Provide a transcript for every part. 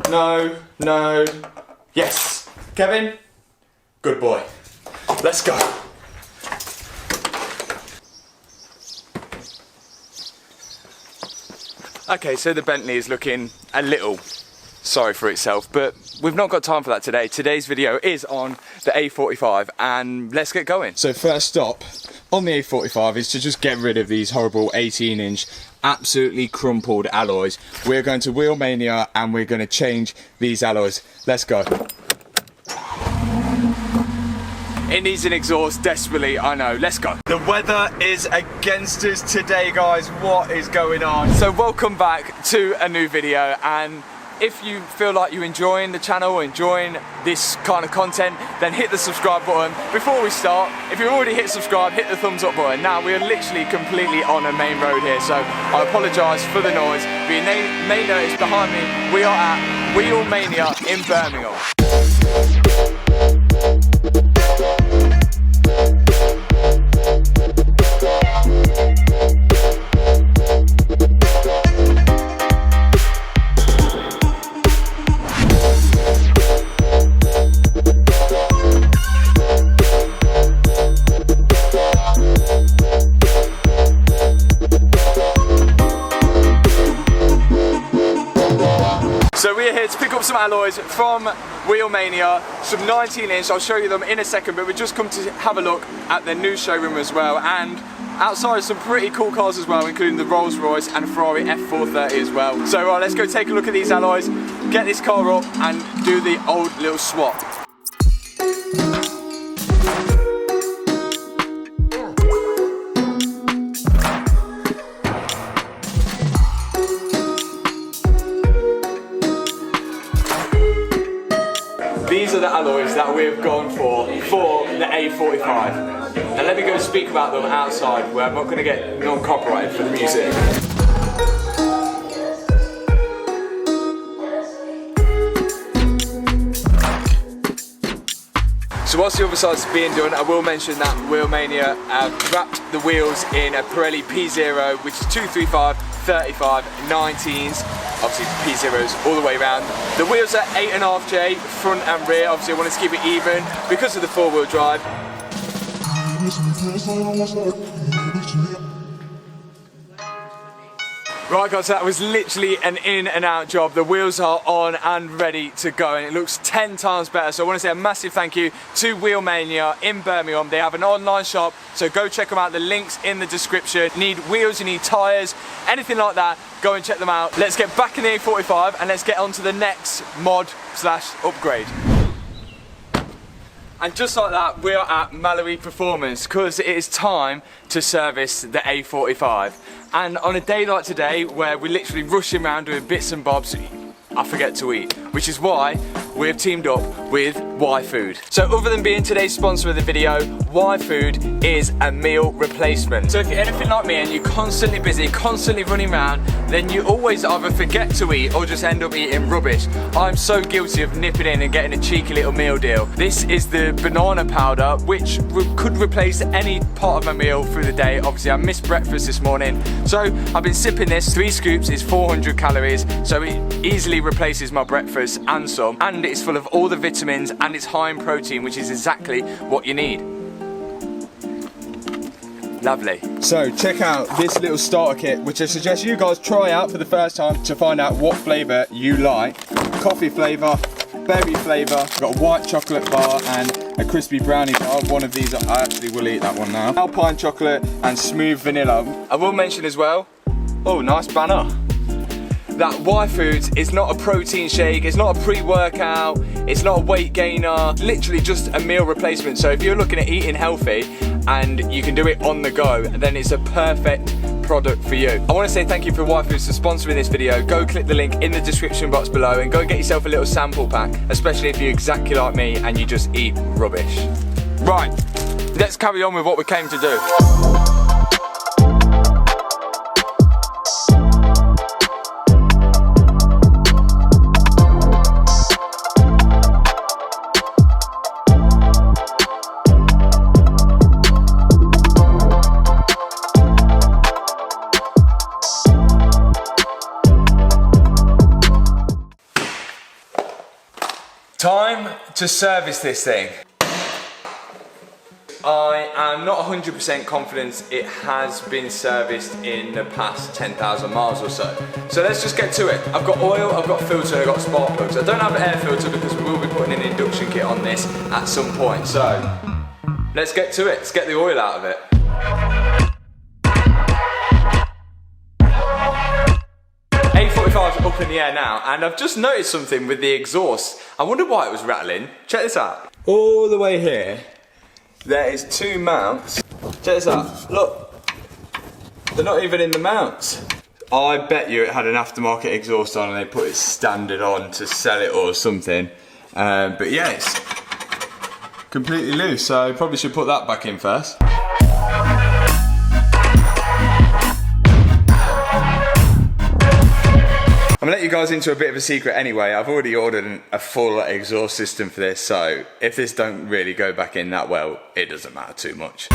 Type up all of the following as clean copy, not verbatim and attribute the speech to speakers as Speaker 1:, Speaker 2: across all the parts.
Speaker 1: no, no. Yes. Kevin, good boy. Let's go. Okay, so the Bentley is looking a little sorry for itself, but we've not got time for that today. Today's video is on the A45 and let's get going. So first stop on the A45 is to just get rid of these horrible 18-inch absolutely crumpled alloys. We're going to WheelMania and we're going to change these alloys. Let's go. It needs an exhaust desperately, I know. Let's go. The weather is against us today, guys. What is going on? So welcome back to a new video, and if you feel like you're enjoying the channel or enjoying this kind of content, then hit the subscribe button. Before we start, if you've already hit subscribe, hit the thumbs up button. Now, we are literally completely on a main road here, so I apologise for the noise. But you may notice behind me, we are at WheelMania in Birmingham. So we're here to pick up some alloys from WheelMania, some 19-inch, I'll show you them in a second, but we've just come to have a look at their new showroom as well, and outside some pretty cool cars as well, including the Rolls Royce and Ferrari F430 as well. So let's go take a look at these alloys, get this car up and do the old little swap. These are the alloys that we've gone for the A45. And let me go speak about them outside where I'm not going to get non-copyrighted for the music. So whilst the other side's being done, I will mention that WheelMania wrapped the wheels in a Pirelli P0, which is 235, 35, 19s. Obviously P0s all the way around. The wheels are 8.5J, front and rear. Obviously I wanted to keep it even because of the four-wheel drive. Right guys, so that was literally an in and out job. The wheels are on and ready to go and it looks 10 times better. So I want to say a massive thank you to WheelMania in Birmingham. They have an online shop, so go check them out. The link's in the description. You need wheels, you need tyres, anything like that, go and check them out. Let's get back in the A45 and let's get on to the next mod / upgrade. And just like that, we are at Mallory Performance because it is time to service the A45. And on a day like today, where we're literally rushing around doing bits and bobs, I forget to eat, which is why we've teamed up with Y-Food. So other than being today's sponsor of the video, Y-Food is a meal replacement. So if you're anything like me and you're constantly busy, constantly running around, then you always either forget to eat or just end up eating rubbish. I'm so guilty of nipping in and getting a cheeky little meal deal. This is the banana powder, which could replace any part of my meal through the day. Obviously I missed breakfast this morning, so I've been sipping this. 3 scoops is 400 calories, so it easily replaces my breakfast and some, and it's full of all the vitamins and it's high in protein, which is exactly what you need. Lovely. So check out this little starter kit, which I suggest you guys try out for the first time to find out what flavour you like. Coffee flavour, berry flavour, got a white chocolate bar and a crispy brownie bar. One of these, I actually will eat that one now. Alpine chocolate and smooth vanilla. I will mention as well, oh nice banner, that Y-Foods is not a protein shake, it's not a pre-workout, it's not a weight gainer, literally just a meal replacement. So if you're looking at eating healthy and you can do it on the go, then it's a perfect product for you. I want to say thank you for Y-Foods for sponsoring this video. Go click the link in the description box below and go get yourself a little sample pack, especially if you're exactly like me and you just eat rubbish. Right, let's carry on with what we came to do. Time to service this thing. I am not 100% confident it has been serviced in the past 10,000 miles or so. So let's just get to it. I've got oil, I've got filter, I've got spark plugs. I don't have an air filter because we will be putting an induction kit on this at some point. So let's get to it. Let's get the oil out of it. A45's up in the air now, and I've just noticed something with the exhaust. I wonder why it was rattling. Check this out. All the way here, there is two mounts. Check this out. Look, they're not even in the mounts. I bet you it had an aftermarket exhaust on and they put it standard on to sell it or something. But yeah, it's completely loose, so I probably should put that back in first. I'm gonna let you guys into a bit of a secret anyway. I've already ordered a full exhaust system for this, so if this don't really go back in that well, it doesn't matter too much.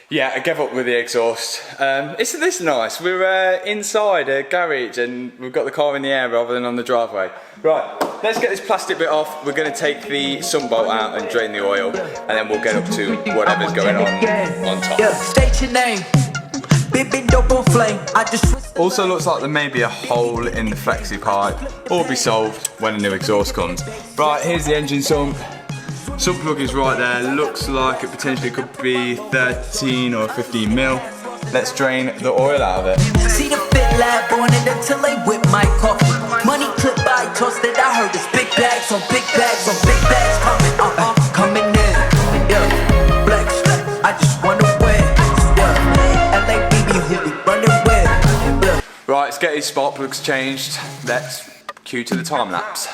Speaker 1: Yeah, I gave up with the exhaust. Isn't this nice? We're inside a garage and we've got the car in the air rather than on the driveway. Right, let's get this plastic bit off. We're gonna take the sun bolt out and drain the oil, and then we'll get up to whatever's going on top.
Speaker 2: State your name.
Speaker 1: Also looks like there may be a hole in the flexi pipe, or be solved when a new exhaust comes. Right, here's the engine sump. Sump plug is right there. Looks like it potentially could be 13 or 15 mil. Let's drain the oil out of it.
Speaker 2: See the fit lab on it until they whip my coffee. Money clip by toss that I heard is big bags on big bags on big bags coming, coming in. Yeah, flex, I just wanna win. Yeah, LA baby who we running with. Yeah.
Speaker 1: Right, let's get his spark plugs changed. Let's cue to the time lapse.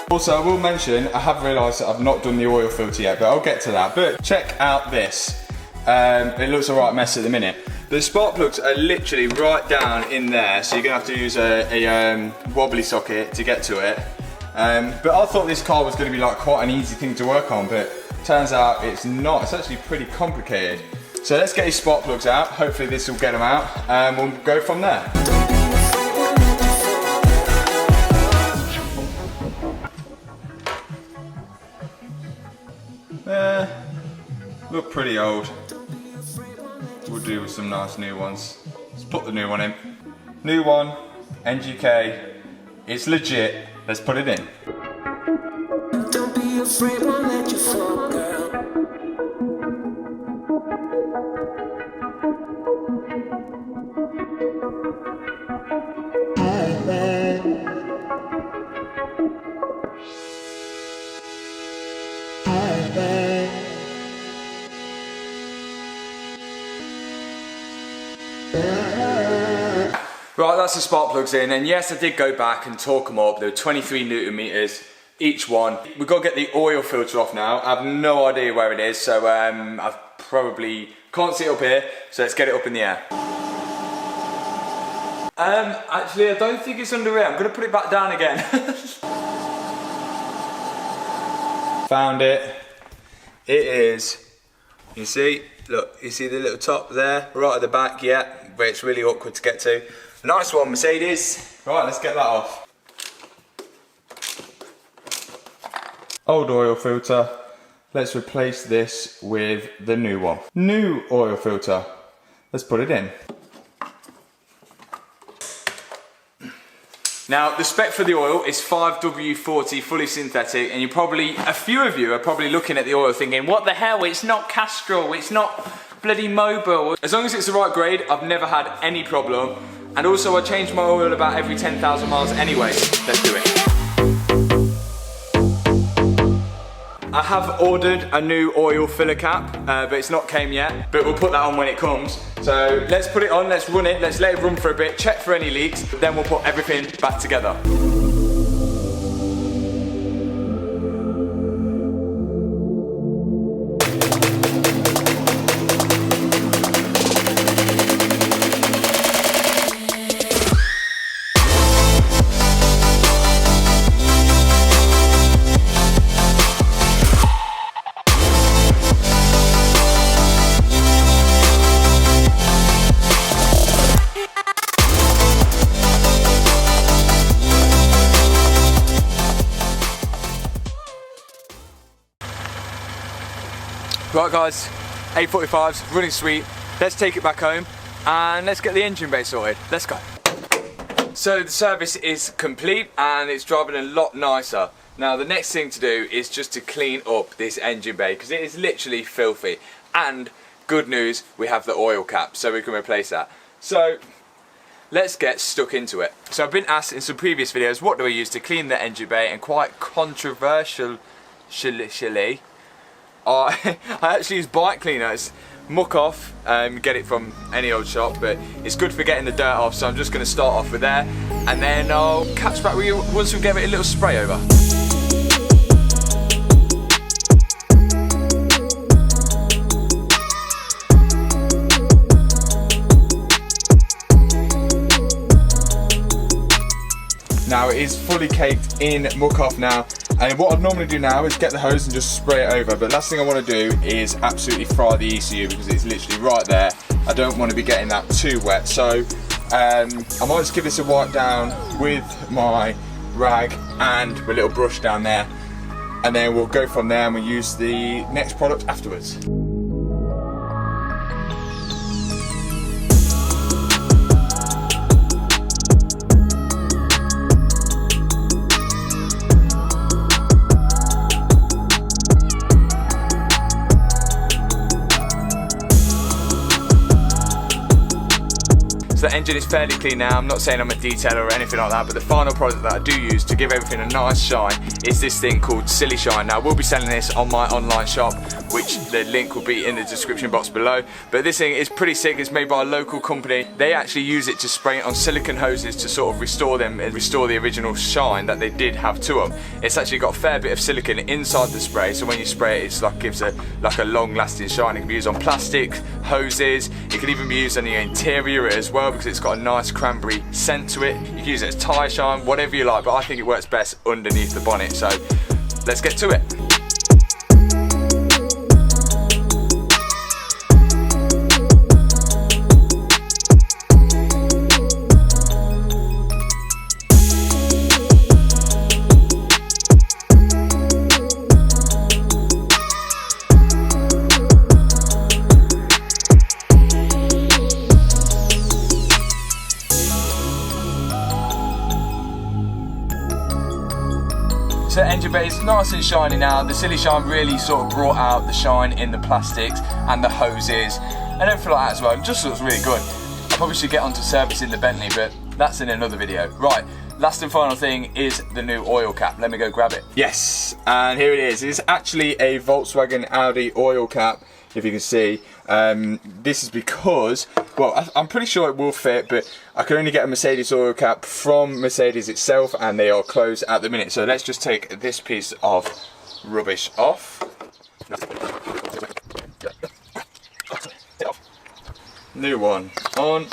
Speaker 1: Also, I will mention, I have realised that I've not done the oil filter yet, but I'll get to that. But check out this. It looks a right mess at the minute. The spark plugs are literally right down in there, so you're going to have to use a wobbly socket to get to it. But I thought this car was going to be like quite an easy thing to work on, but turns out it's not. It's actually pretty complicated. So let's get these spark plugs out. Hopefully this will get them out, and we'll go from there. Look pretty old. We'll do with some nice new ones. Let's put the new one in. New one, NGK. It's legit. Let's put it in.
Speaker 2: Don't be afraid, won't let you fall, girl.
Speaker 1: Right, that's the spark plugs in, and yes, I did go back and torque them up. They were 23 Newton meters each one. We've got to get the oil filter off now. I have no idea where it is, so I probably can't see it up here, so let's get it up in the air. Actually, I don't think it's under here. I'm gonna put it back down again. Found it. It is. You see? Look, you see the little top there? Right at the back, yeah, where it's really awkward to get to. Nice one, Mercedes. Right, let's get that off. Old oil filter. Let's replace this with the new one. New oil filter. Let's put it in. Now, the spec for the oil is 5W40 fully synthetic, and a few of you are probably looking at the oil thinking, what the hell, it's not Castrol, it's not bloody Mobil. As long as it's the right grade, I've never had any problem. And also I change my oil about every 10,000 miles anyway. Let's do it. I have ordered a new oil filler cap, but it's not came yet, but we'll put that on when it comes. So let's put it on, let's run it, let's let it run for a bit, check for any leaks, then we'll put everything back together. Right guys, A45's running sweet. Let's take it back home and let's get the engine bay sorted. Let's go. So the service is complete and it's driving a lot nicer. Now the next thing to do is just to clean up this engine bay because it is literally filthy. And good news, we have the oil cap so we can replace that. So let's get stuck into it. So I've been asked in some previous videos what do I use to clean the engine bay, and quite controversially I actually use bike cleaner. It's muck off, get it from any old shop, but it's good for getting the dirt off, so I'm just going to start off with there and then I'll catch back with you once we give it a little spray over. Now it is fully caked in muck off now, and what I'd normally do now is get the hose and just spray it over, but last thing I want to do is absolutely fry the ECU because it's literally right there. I don't want to be getting that too wet, so I might just give this a wipe down with my rag and my little brush down there, and then we'll go from there and we'll use the next product afterwards. So the engine is fairly clean now. I'm not saying I'm a detailer or anything like that, but the final product that I do use to give everything a nice shine is this thing called SILISHINE. Now we'll be selling this on my online shop, which the link will be in the description box below. But this thing is pretty sick. It's made by a local company. They actually use it to spray it on silicone hoses to sort of restore them and restore the original shine that they did have to them. It's actually got a fair bit of silicone inside the spray, so when you spray it, it's like gives a long-lasting shine. It can be used on plastic, hoses. It can even be used on the interior as well because it's got a nice cranberry scent to it. You can use it as tyre shine, whatever you like, but I think it works best underneath the bonnet. So let's get to it. So engine bay is nice and shiny now. The SILISHINE really sort of brought out the shine in the plastics and the hoses and everything like that as well. It just looks really good. I probably should get onto servicing the Bentley, but that's in another video. Right, last and final thing is the new oil cap. Let me go grab it. Yes, and here it is. It's actually a Volkswagen Audi oil cap, if you can see. This is because, well, I'm pretty sure it will fit, but I can only get a Mercedes oil cap from Mercedes itself and they are closed at the minute. So let's just take this piece of rubbish off. New one on.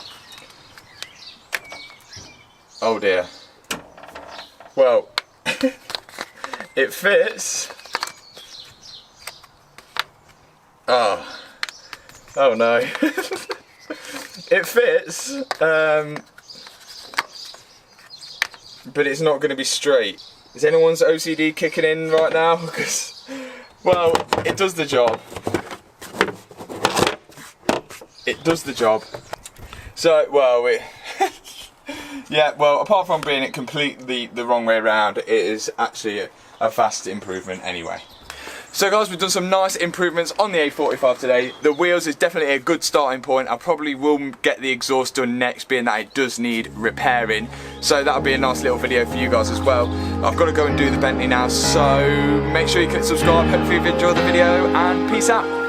Speaker 1: Oh dear. Well, it fits. Oh no. It fits, but it's not going to be straight. Is anyone's OCD kicking in right now? Because, well, it does the job. It does the job. So, well, yeah, well, apart from being it completely the wrong way around, it is actually a vast improvement anyway. So guys, we've done some nice improvements on the A45 today. The wheels is definitely a good starting point. I probably will get the exhaust done next, being that it does need repairing. So that'll be a nice little video for you guys as well. I've got to go and do the Bentley now, so make sure you click subscribe. Hopefully you've enjoyed the video, and peace out.